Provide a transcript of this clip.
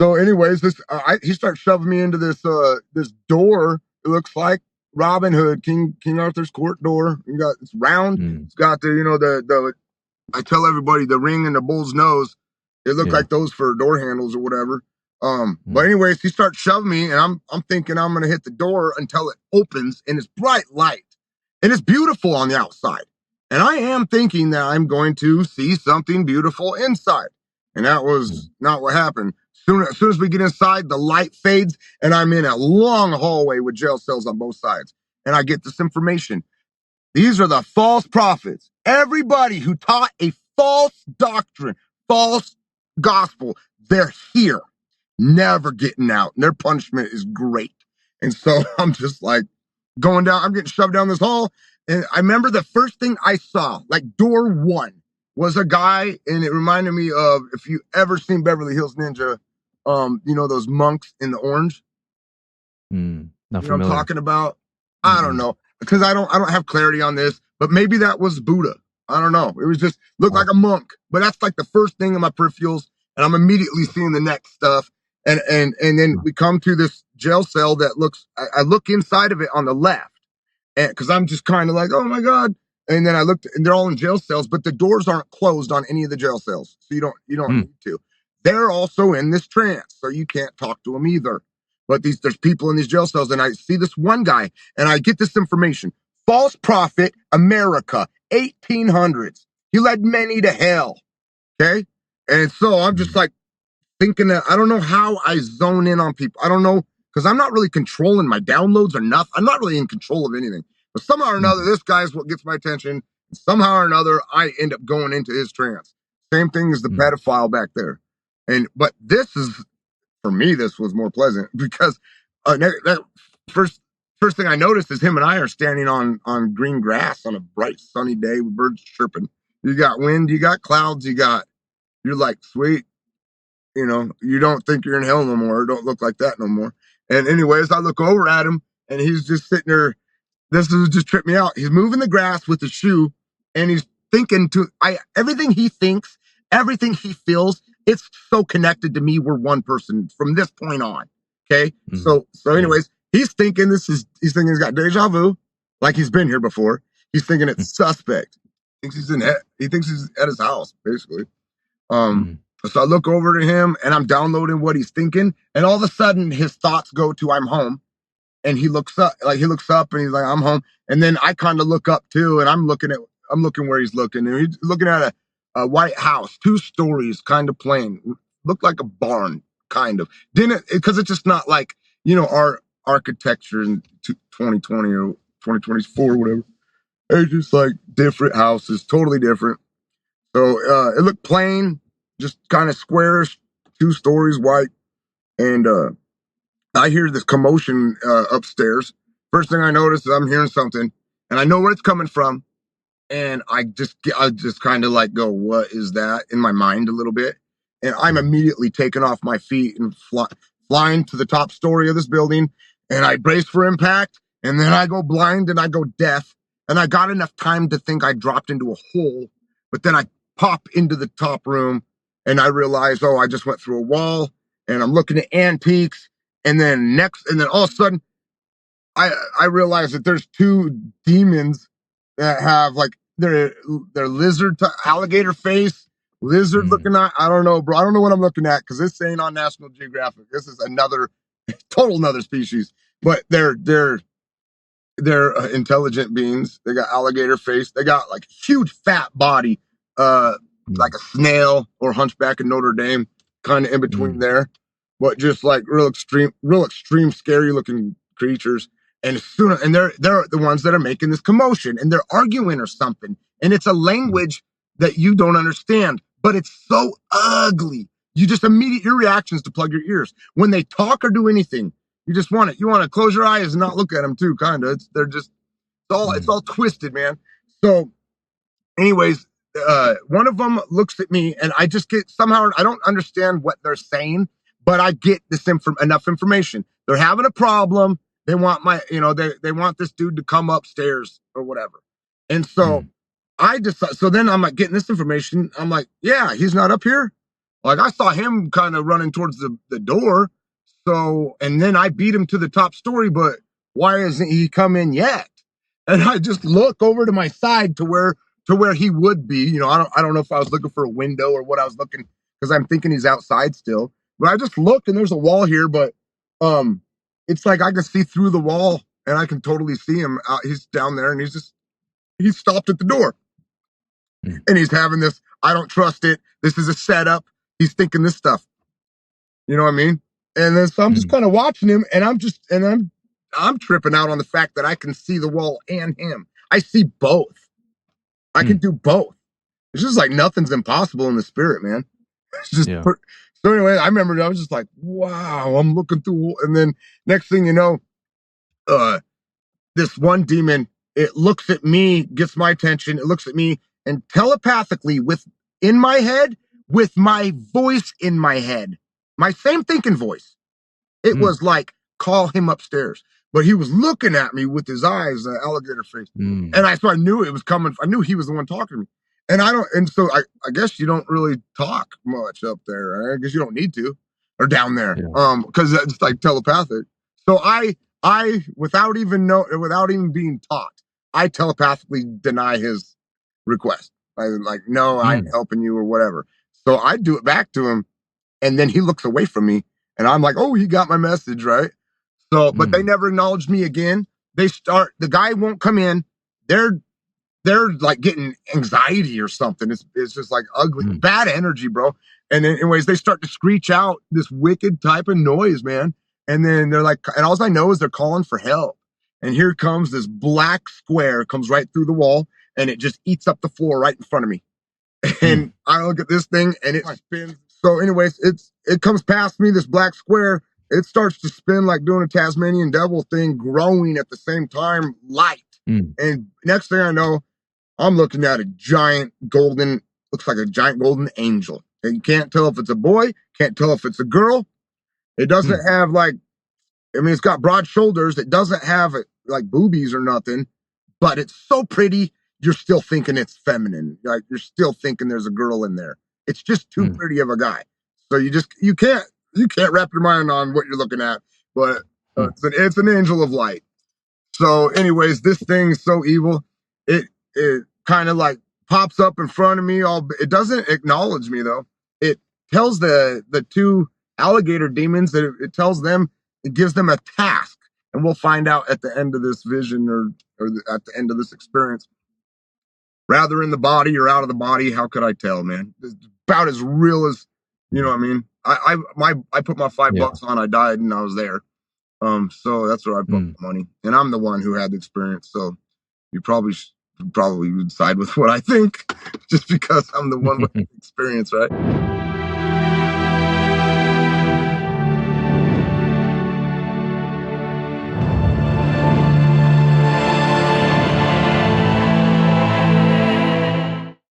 So, anyways, he starts shoving me into this door. It looks like Robin Hood, King Arthur's court door. You got it's round. Mm. It's got the I tell everybody the ring and the bull's nose. It looked Yeah. like those for door handles or whatever. But Mm. anyways, he starts shoving me, and I'm thinking I'm gonna hit the door until it opens, and it's bright light, and it's beautiful on the outside, and I am thinking that I'm going to see something beautiful inside, and that was Mm. not what happened. As soon as we get inside, the light fades, and I'm in a long hallway with jail cells on both sides, and I get this information. These are the false prophets. Everybody who taught a false doctrine, false gospel, they're here, never getting out. And their punishment is great. And so I'm just like going down, I'm getting shoved down this hall. And I remember the first thing I saw, like door one, was a guy, and it reminded me of if you ever seen Beverly Hills Ninja, those monks in the orange. Not You know what I'm familiar. talking about? I don't Mm-mm. know because I don't have clarity on this, but maybe that was Buddha. I don't know. It was just looked like Oh. a monk, but that's like the first thing in my peripherals, and I'm immediately seeing the next stuff. And then we come to this jail cell that looks. I look inside of it on the left, and because I'm just kind of like, oh my god. And then I looked, and they're all in jail cells, but the doors aren't closed on any of the jail cells, so you don't Mm. need to. They're also in this trance, so you can't talk to them either. But there's people in these jail cells, and I see this one guy, and I get this information. False prophet, America, 1800s. He led many to hell. Okay? And so I'm just Mm. like thinking that I don't know how I zone in on people. I don't know, because I'm not really controlling my downloads or nothing. I'm not really in control of anything. But somehow or another, Mm. this guy's what gets my attention. Somehow or another, I end up going into his trance. Same thing as the Mm. pedophile back there. But this is for me, this was more pleasant because that first thing I noticed is him and I are standing on green grass on a bright sunny day with birds chirping. You got wind, you got clouds, you're like sweet, you don't think you're in hell no more. It don't look like that no more. And anyways, I look over at him and he's just sitting there. This is just tripped me out. He's moving the grass with his shoe, and he's thinking everything he thinks, everything he feels. It's so connected to me. We're one person from this point on. Okay. Mm. So Yeah. anyways, he's thinking he's got deja vu, like he's been here before. He's thinking Mm. it's suspect. He thinks he's at his house, basically. Um, Mm. so I look over to him and I'm downloading what he's thinking, and all of a sudden his thoughts go to I'm home, and he looks up and he's like, I'm home. And then I kind of look up too, and I'm looking where he's looking, and he's looking at a white house, 2 stories, kind of plain, looked like a barn, kind of. Didn't because it's just not like our architecture in 2020 or 2024 or whatever. It's just like different houses, totally different. So it looked plain, just kind of squarish, 2 stories, white, and I hear this commotion upstairs. First thing I notice is I'm hearing something, and I know where it's coming from. And I just kind of like go, what is that in my mind a little bit? And I'm Mm. immediately taken off my feet and flying to the top story of this building. And I brace for impact. And then I go blind and I go deaf. And I got enough time to think I dropped into a hole. But then I pop into the top room and I realize, oh, I just went through a wall and I'm looking at antiques. And then all of a sudden, I realize that there's 2 demons that have like their lizard to alligator face, lizard Mm. looking at. I don't know, bro. I don't know what I'm looking at because this ain't on National Geographic. This is another total another species, but they're intelligent beings. They got alligator face. They got like huge fat body, uh, Mm. like a snail or Hunchback of Notre Dame, kind of in between Mm. there, but just like real extreme, scary looking creatures. And they're the ones that are making this commotion, and they're arguing or something, and it's a Mm. language that you don't understand, but it's so ugly. You just your reactions to plug your ears when they talk or do anything. You want to close your eyes and not look at them too, kind of. It's Mm. all twisted, man. So, anyways, one of them looks at me, and I just get somehow I don't understand what they're saying, but I get enough information. They're having a problem. They want they want this dude to come upstairs or whatever, and so Mm. so then I'm like getting this information. I'm like, yeah, he's not up here. Like I saw him kind of running towards the door. So, and then I beat him to the top story, but why hasn't he come in yet? And I just look over to my side to where he would be. You know, I don't know if I was looking for a window or what I was looking, because I'm thinking he's outside still. But I just look and there's a wall here, but it's like I can see through the wall and I can totally see him out. He's down there and he's stopped at the door. And he's having this, I don't trust it. This is a setup. He's thinking this stuff. You know what I mean? And then so I'm just kind of watching him, and I'm tripping out on the fact that I can see the wall and him. I see both. I can do both. It's just like nothing's impossible in the spirit, man. It's just so anyway, I remember I was just like, wow, I'm looking through, and then next thing you know, this one demon, it looks at me, gets my attention, it looks at me, and telepathically in my head, with my voice in my head, my same thinking voice, it was like, call him upstairs. But he was looking at me with his eyes, alligator face. And so I knew it was coming. I knew he was the one talking to me. And so I guess you don't really talk much up there. Right? I guess you don't need to, or down there. Because it's like telepathic. So I without even being taught, I telepathically deny his request. I'm like, no, I ain't helping you or whatever. So I do it back to him, and then he looks away from me, and I'm like, oh, he got my message, right? So, but they never acknowledged me again. The guy won't come in. They're like getting anxiety or something. It's just like ugly, bad energy, bro. And then anyways, they start to screech out this wicked type of noise, man. And then they're like, and all I know is they're calling for help. And here comes this black square, comes right through the wall, and it just eats up the floor right in front of me. And I look at this thing and it spins. So anyways, it comes past me, this black square. It starts to spin like doing a Tasmanian devil thing, growing at the same time, light. And next thing I know, I'm looking at looks like a giant golden angel. And you can't tell if it's a boy, can't tell if it's a girl. It doesn't have it's got broad shoulders. It doesn't have like boobies or nothing, but it's so pretty. You're still thinking it's feminine. Like you're still thinking there's a girl in there. It's just too pretty of a guy. So you can't wrap your mind on what you're looking at, but it's an angel of light. So anyways, this thing is so evil. It kind of like pops up in front of me. It doesn't acknowledge me though. It tells the two alligator demons that it gives them a task, and we'll find out at the end of this vision or at the end of this experience. Rather in the body or out of the body, how could I tell, man? It's about as real as, you know what I mean? I put my $5 on, I died and I was there. So that's where I put my money. And I'm the one who had the experience. So you probably would side with what I think just because I'm the one with the experience, right?